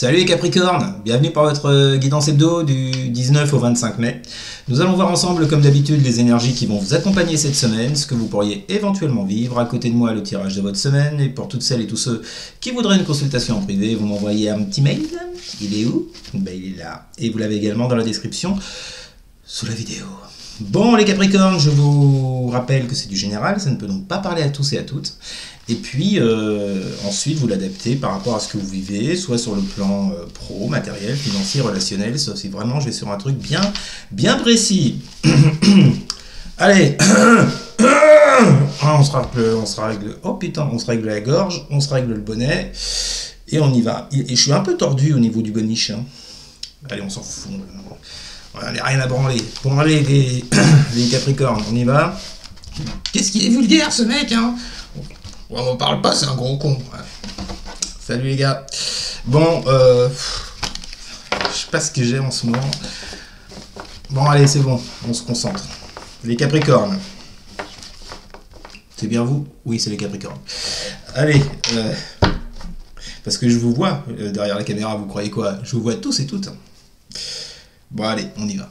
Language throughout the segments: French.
Salut les Capricornes, bienvenue pour votre guidance hebdo du 19 au 25 mai. Nous allons voir ensemble, comme d'habitude, les énergies qui vont vous accompagner cette semaine, ce que vous pourriez éventuellement vivre. À côté de moi, le tirage de votre semaine. Et pour toutes celles et tous ceux qui voudraient une consultation en privé, vous m'envoyez un petit mail. Il est où? Ben, il est là. Et vous l'avez également dans la description sous la vidéo. Bon les Capricornes, je vous rappelle que c'est du général, ça ne peut donc pas parler à tous et à toutes. Et puis ensuite vous l'adaptez par rapport à ce que vous vivez, soit sur le plan pro, matériel, financier, relationnel, sauf si vraiment je vais sur un truc bien précis. Allez, on se règle, oh putain, on se règle la gorge, on se règle le bonnet, et on y va. Et je suis un peu tordu au niveau du boniche. Hein. Allez, on s'en fout. On n'a rien à branler. Bon, allez, les Capricornes, on y va. Qu'est-ce qu'il est vulgaire, ce mec, hein? On m'en parle pas, c'est un gros con. Ouais. Salut, les gars. Bon, je sais pas ce que j'ai en ce moment. Bon, allez, c'est bon, on se concentre. Les Capricornes. C'est bien vous? Oui, c'est les Capricornes. Allez, parce que je vous vois derrière la caméra, vous croyez quoi? Je vous vois tous et toutes. Bon, allez, on y va.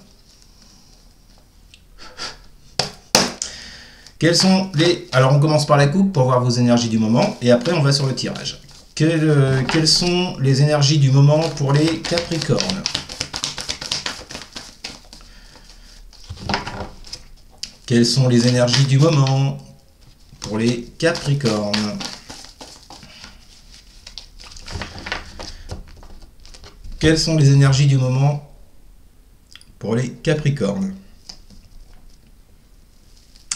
Quels sont les... Alors, on commence par la coupe pour voir vos énergies du moment, et après, on va sur le tirage. Quelles sont les énergies du moment pour les Capricornes? Quelles sont les énergies du moment pour les Capricornes? Quelles sont les énergies du moment pour les Capricornes?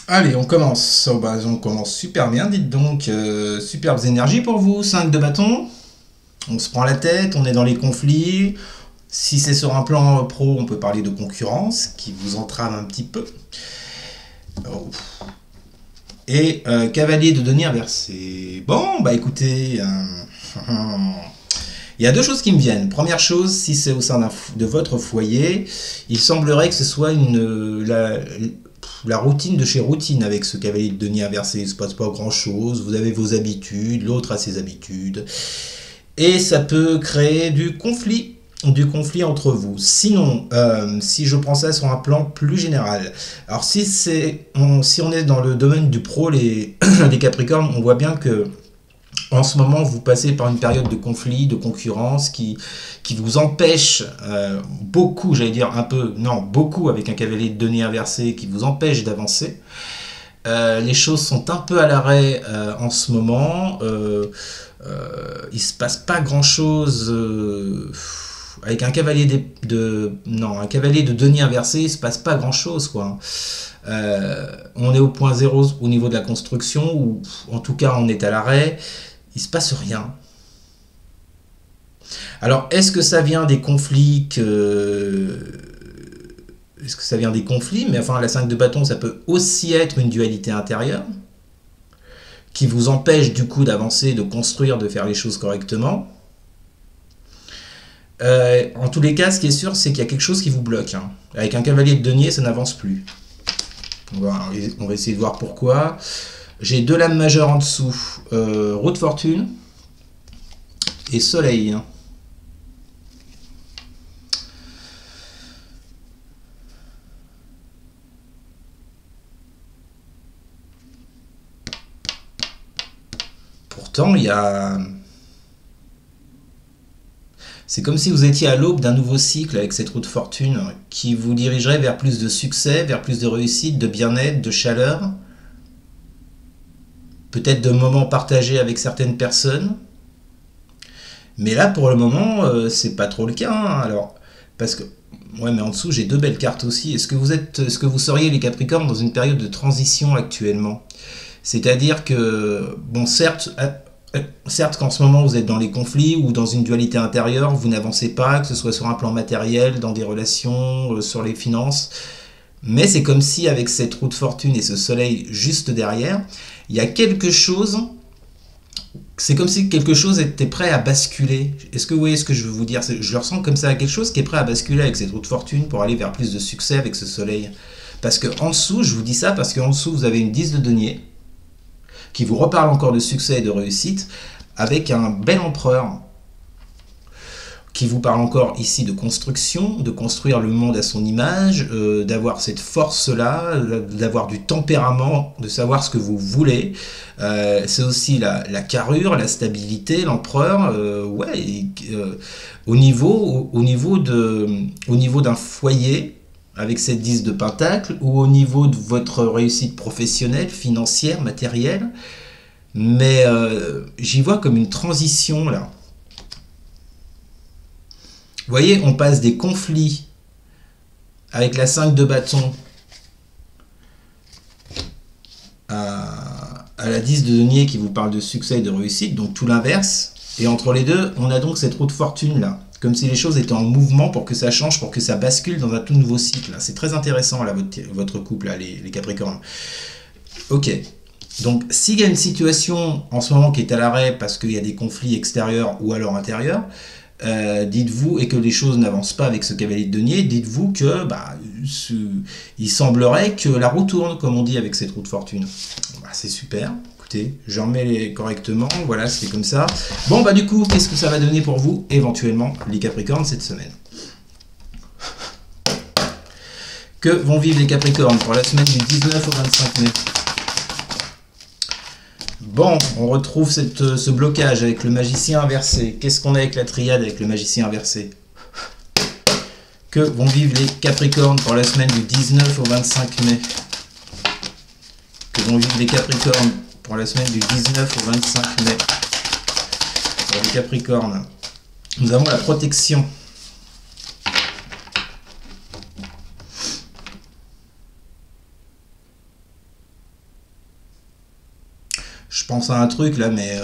Allez, on commence. Oh, bah, on commence super bien, dites donc. Superbes énergies pour vous. 5 de bâton. On se prend la tête, on est dans les conflits. Si c'est sur un plan pro, on peut parler de concurrence qui vous entrave un petit peu. Oh. Et cavalier de denier inversé. Bon, bah écoutez... Il y a deux choses qui me viennent. Première chose, si c'est au sein de votre foyer, il semblerait que ce soit la routine de chez routine avec ce cavalier de denier inversé. Il ne se passe pas grand chose, vous avez vos habitudes, l'autre a ses habitudes. Et ça peut créer du conflit entre vous. Sinon, si je prends ça sur un plan plus général, alors si on est dans le domaine du pro, les Capricornes, on voit bien que en ce moment, vous passez par une période de conflit, de concurrence qui vous empêche beaucoup, j'allais dire un peu, non, beaucoup avec un cavalier de denier inversé qui vous empêche d'avancer. Les choses sont un peu à l'arrêt en ce moment. Il ne se passe pas grand-chose avec un cavalier un cavalier de denier inversé, il ne se passe pas grand-chose, quoi. On est au point zéro au niveau de la construction, ou en tout cas on est à l'arrêt. Il ne se passe rien. Alors, est-ce que ça vient des conflits Est-ce que ça vient des conflits? Mais enfin, la 5 de bâton, ça peut aussi être une dualité intérieure qui vous empêche du coup d'avancer, de construire, de faire les choses correctement. En tous les cas, ce qui est sûr, c'est qu'il y a quelque chose qui vous bloque. Hein. Avec un cavalier de denier, ça n'avance plus. On va essayer de voir pourquoi. J'ai deux lames majeures en dessous, roue de fortune et soleil. Pourtant, il y a... C'est comme si vous étiez à l'aube d'un nouveau cycle avec cette roue de fortune qui vous dirigerait vers plus de succès, vers plus de réussite, de bien-être, de chaleur. Peut-être de moments partagés avec certaines personnes. Mais là, pour le moment, c'est pas trop le cas. Hein, alors, parce que... Ouais, mais en dessous, j'ai deux belles cartes aussi. Est-ce que vous seriez, les Capricornes, dans une période de transition actuellement? C'est-à-dire que, bon, certes qu'en ce moment, vous êtes dans les conflits ou dans une dualité intérieure, vous n'avancez pas, que ce soit sur un plan matériel, dans des relations, sur les finances... Mais c'est comme si avec cette roue de fortune et ce soleil juste derrière, il y a quelque chose, c'est comme si quelque chose était prêt à basculer. Est-ce que vous voyez ce que je veux vous dire? Je le ressens comme ça, quelque chose qui est prêt à basculer avec cette roue de fortune pour aller vers plus de succès avec ce soleil. Parce qu'en dessous, je vous dis ça parce qu'en dessous, vous avez une 10 de denier qui vous reparle encore de succès et de réussite avec un bel empereur. qui vous parle encore ici de construction, de construire le monde à son image, d'avoir cette force-là, d'avoir du tempérament, de savoir ce que vous voulez. C'est aussi la carrure, la stabilité, l'empereur. Au niveau d'un foyer, avec cette 10 de pentacle, ou au niveau de votre réussite professionnelle, financière, matérielle. Mais j'y vois comme une transition là. Vous voyez, on passe des conflits avec la 5 de bâton à la 10 de denier qui vous parle de succès et de réussite, donc tout l'inverse. Et entre les deux, on a donc cette roue de fortune là, comme si les choses étaient en mouvement pour que ça change, pour que ça bascule dans un tout nouveau cycle. C'est très intéressant là, votre couple, là, les Capricornes. Ok. Donc, s'il y a une situation en ce moment qui est à l'arrêt parce qu'il y a des conflits extérieurs ou alors intérieurs, dites-vous, et que les choses n'avancent pas avec ce cavalier de denier, dites-vous que il semblerait que la roue tourne, comme on dit avec cette roue de fortune. C'est super. Écoutez, j'en mets correctement. Voilà, c'était comme ça. Bon, du coup, qu'est-ce que ça va donner pour vous, éventuellement, les Capricornes, cette semaine? Que vont vivre les Capricornes pour la semaine du 19 au 25 mai? Bon, on retrouve ce blocage avec le magicien inversé. Qu'est-ce qu'on a avec la triade avec le magicien inversé? Que vont vivre les Capricornes pour la semaine du 19 au 25 mai? Que vont vivre les Capricornes pour la semaine du 19 au 25 mai? Pour les Capricornes, nous avons la protection. Je pense à un truc là, mais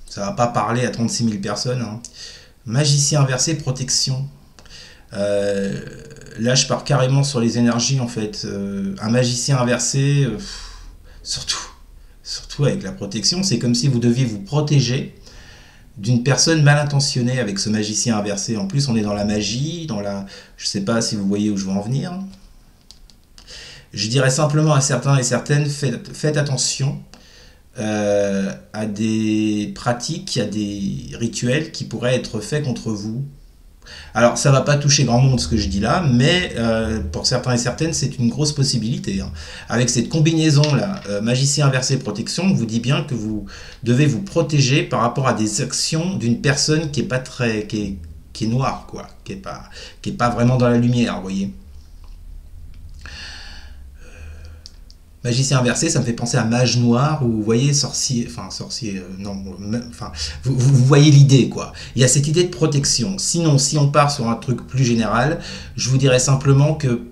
ça va pas parler à 36 000 personnes. Hein. Magicien inversé, protection. Là, je pars carrément sur les énergies en fait. Un magicien inversé, surtout avec la protection, c'est comme si vous deviez vous protéger d'une personne mal intentionnée avec ce magicien inversé. En plus, on est dans la magie, je sais pas si vous voyez où je veux en venir. Je dirais simplement à certains et certaines, faites attention à des pratiques, à des rituels qui pourraient être faits contre vous. Alors, ça ne va pas toucher grand monde ce que je dis là, mais pour certains et certaines, c'est une grosse possibilité. Hein. Avec cette combinaison-là, magicien inversé protection, on vous dit bien que vous devez vous protéger par rapport à des actions d'une personne qui est pas très, qui est noire, quoi, qui est pas vraiment dans la lumière, vous voyez. Magicien inversé, ça me fait penser à mage noir, ou vous voyez, sorcier, vous voyez l'idée, quoi. Il y a cette idée de protection. Sinon, si on part sur un truc plus général, je vous dirais simplement que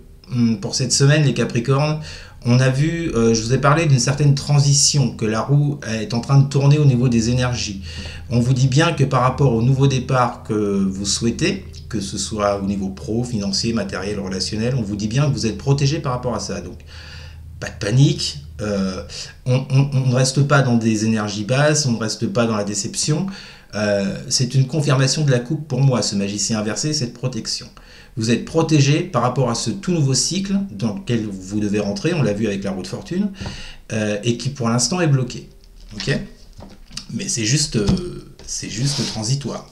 pour cette semaine, les Capricornes, on a vu, je vous ai parlé d'une certaine transition, que la roue est en train de tourner au niveau des énergies. On vous dit bien que par rapport au nouveau départ que vous souhaitez, que ce soit au niveau pro, financier, matériel, relationnel, on vous dit bien que vous êtes protégé par rapport à ça. Donc, pas de panique, on ne reste pas dans des énergies basses, on ne reste pas dans la déception. C'est une confirmation de la coupe pour moi, ce magicien inversé, cette protection. Vous êtes protégé par rapport à ce tout nouveau cycle dans lequel vous devez rentrer, on l'a vu avec la roue de fortune, et qui pour l'instant est bloqué. Ok ? Mais c'est juste transitoire.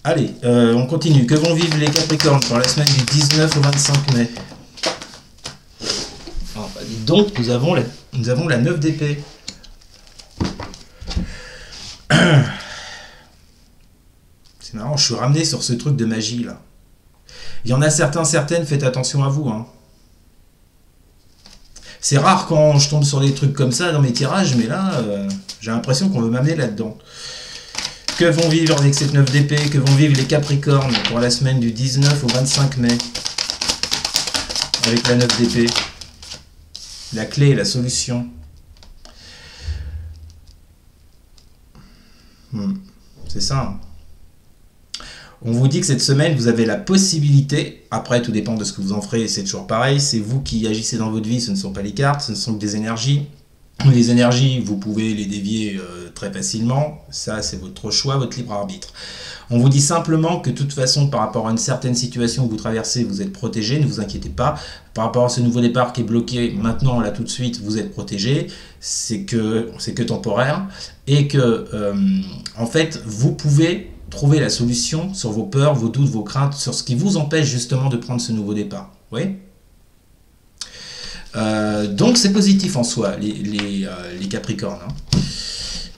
Allez, on continue. Que vont vivre les Capricornes pour la semaine du 19 au 25 mai? Donc, nous avons la 9 d'épée. C'est marrant, je suis ramené sur ce truc de magie, là. Il y en a certaines, faites attention à vous. Hein. C'est rare quand je tombe sur des trucs comme ça dans mes tirages, mais là, j'ai l'impression qu'on veut m'amener là-dedans. Que vont vivre avec cette 9 d'épée? Que vont vivre les Capricornes pour la semaine du 19 au 25 mai? Avec la 9 d'épée. La clé, la solution. C'est ça. Hein. On vous dit que cette semaine, vous avez la possibilité, après tout dépend de ce que vous en ferez, c'est toujours pareil, c'est vous qui agissez dans votre vie, ce ne sont pas les cartes, ce ne sont que des énergies. Les énergies, vous pouvez les dévier très facilement, ça c'est votre choix, votre libre arbitre. On vous dit simplement que de toute façon, par rapport à une certaine situation que vous traversez, vous êtes protégé, ne vous inquiétez pas. Par rapport à ce nouveau départ qui est bloqué, maintenant, là, tout de suite, vous êtes protégé. C'est que temporaire. Et que, en fait, vous pouvez trouver la solution sur vos peurs, vos doutes, vos craintes, sur ce qui vous empêche justement de prendre ce nouveau départ. Oui. Donc c'est positif en soi, les Capricornes.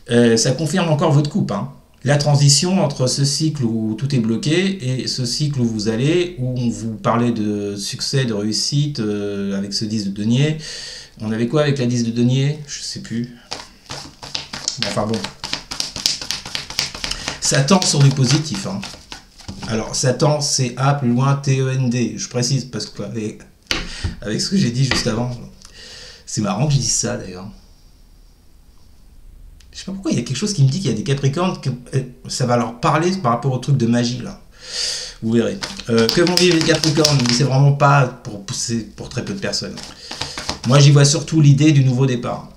Hein. Ça confirme encore votre coupe. Hein. La transition entre ce cycle où tout est bloqué et ce cycle où vous allez, où on vous parlait de succès, de réussite avec ce 10 de denier. On avait quoi avec la 10 de denier? Je sais plus. Enfin bon. Ça tend sur du positif. Hein. Alors, Satan, c'est A plus loin T-E-N-D. Je précise parce que avec ce que j'ai dit juste avant, c'est marrant que je dise ça d'ailleurs. Je sais pas pourquoi, il y a quelque chose qui me dit qu'il y a des Capricornes que ça va leur parler par rapport au truc de magie là. Vous verrez. Que vont vivre les Capricornes? Mais c'est vraiment pas pour pousser pour très peu de personnes. Moi, j'y vois surtout l'idée du nouveau départ.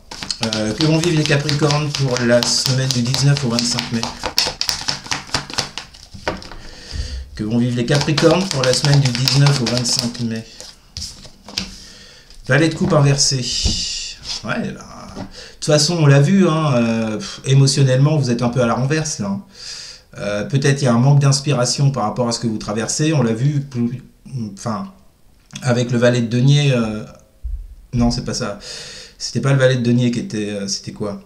Que vont vivre les Capricornes pour la semaine du 19 au 25 mai? Que vont vivre les Capricornes pour la semaine du 19 au 25 mai? Valet de coupe inversé. Ouais, bah, de toute façon, on l'a vu, hein, émotionnellement, vous êtes un peu à la renverse, là. Peut-être il y a un manque d'inspiration par rapport à ce que vous traversez. On l'a vu, enfin, avec le valet de denier. Non, c'est pas ça. C'était pas le valet de denier qui était... c'était quoi?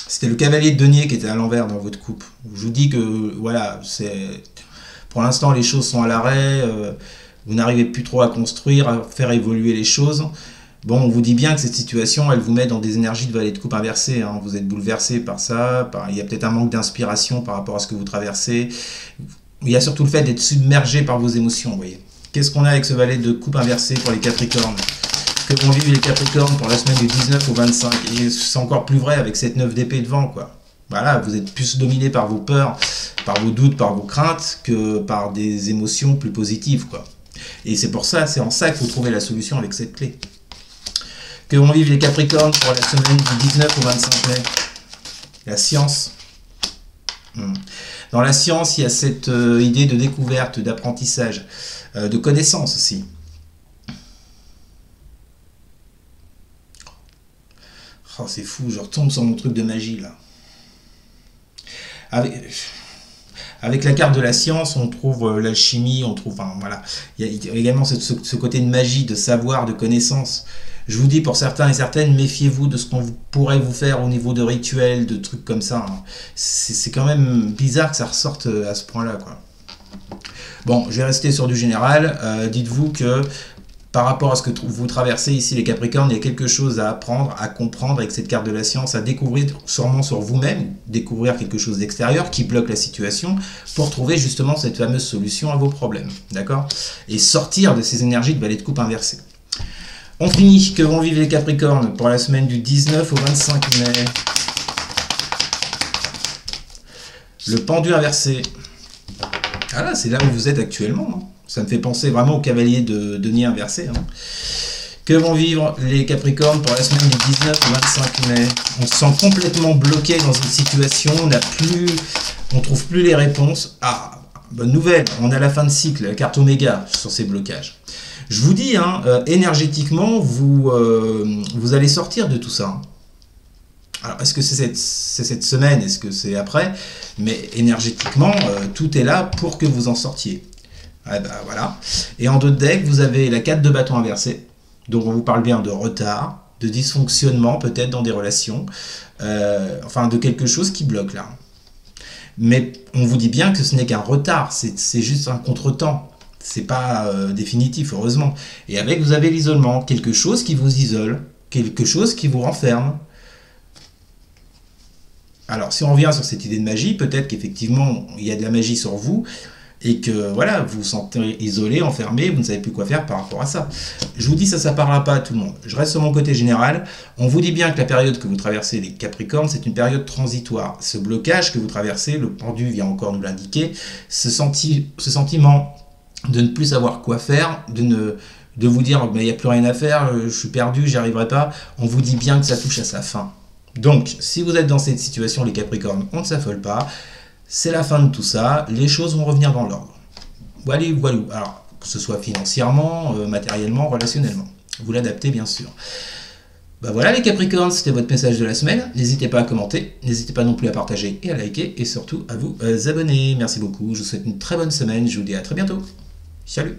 C'était le cavalier de denier qui était à l'envers dans votre coupe. Je vous dis que, voilà, c'est... Pour l'instant, les choses sont à l'arrêt. Vous n'arrivez plus trop à construire, à faire évoluer les choses. Bon, on vous dit bien que cette situation, elle vous met dans des énergies de valet de coupe inversé. Hein. Vous êtes bouleversé par ça. Il y a peut-être un manque d'inspiration par rapport à ce que vous traversez. Il y a surtout le fait d'être submergé par vos émotions, vous voyez. Qu'est-ce qu'on a avec ce valet de coupe inversé pour les Capricornes? Que vont vivre les Capricornes pour la semaine du 19 au 25? Et c'est encore plus vrai avec cette 9 d'épée devant, quoi. Voilà, vous êtes plus dominé par vos peurs, par vos doutes, par vos craintes, que par des émotions plus positives, quoi. Et c'est pour ça, c'est en ça qu'il faut trouver la solution avec cette clé. Que vont vivre les Capricornes pour la semaine du 19 au 25 mai? La science. Dans la science, il y a cette idée de découverte, d'apprentissage, de connaissance aussi. Oh, c'est fou, je retombe sur mon truc de magie, là. Avec la carte de la science, on trouve l'alchimie, on trouve... Enfin, voilà. Il y a également ce côté de magie, de savoir, de connaissance. Je vous dis, pour certains et certaines, méfiez-vous de ce qu'on pourrait vous faire au niveau de rituels, de trucs comme ça. Hein. C'est quand même bizarre que ça ressorte à ce point-là, quoi. Bon, je vais rester sur du général. Dites-vous que par rapport à ce que vous traversez ici, les Capricornes, il y a quelque chose à apprendre, à comprendre avec cette carte de la science, à découvrir sûrement sur vous-même, découvrir quelque chose d'extérieur qui bloque la situation pour trouver justement cette fameuse solution à vos problèmes. D'accord? Et sortir de ces énergies de valet de coupe inversée. On finit. Que vont vivre les Capricornes pour la semaine du 19 au 25 mai? Le pendu inversé. Ah là, c'est là où vous êtes actuellement. Hein. Ça me fait penser vraiment au cavalier de denier inversé. Hein. Que vont vivre les Capricornes pour la semaine du 19 au 25 mai? On se sent complètement bloqué dans une situation. On trouve plus les réponses. Ah, bonne nouvelle. On a la fin de cycle, la carte Oméga sur ces blocages. Je vous dis, hein, énergétiquement, vous allez sortir de tout ça. Hein. Alors, est-ce que c'est cette semaine? Est-ce que c'est après? Mais énergétiquement, tout est là pour que vous en sortiez. Ah ben, voilà. Et en dos de deck, vous avez la 4 de bâton inversé. Donc, on vous parle bien de retard, de dysfonctionnement peut-être dans des relations. Enfin, de quelque chose qui bloque là. Mais on vous dit bien que ce n'est qu'un retard. C'est juste un contretemps. C'est pas définitif, heureusement. Et avec, vous avez l'isolement. Quelque chose qui vous isole. Quelque chose qui vous renferme. Alors, si on revient sur cette idée de magie, peut-être qu'effectivement, il y a de la magie sur vous, et que, voilà, vous vous sentez isolé, enfermé, vous ne savez plus quoi faire par rapport à ça. Je vous dis, ça ne parlera pas à tout le monde. Je reste sur mon côté général. On vous dit bien que la période que vous traversez, les Capricornes, c'est une période transitoire. Ce blocage que vous traversez, le pendu vient encore nous l'indiquer, ce sentiment de ne plus savoir quoi faire, de vous dire, il n'y a plus rien à faire, je suis perdu, j'y arriverai pas, on vous dit bien que ça touche à sa fin. Donc, si vous êtes dans cette situation, les Capricornes, on ne s'affole pas. C'est la fin de tout ça. Les choses vont revenir dans l'ordre. Voilà, voilà. Alors, que ce soit financièrement, matériellement, relationnellement. Vous l'adaptez, bien sûr. Bah voilà les Capricornes, c'était votre message de la semaine. N'hésitez pas à commenter, n'hésitez pas non plus à partager et à liker, et surtout à vous abonner. Merci beaucoup, je vous souhaite une très bonne semaine, je vous dis à très bientôt. Salut!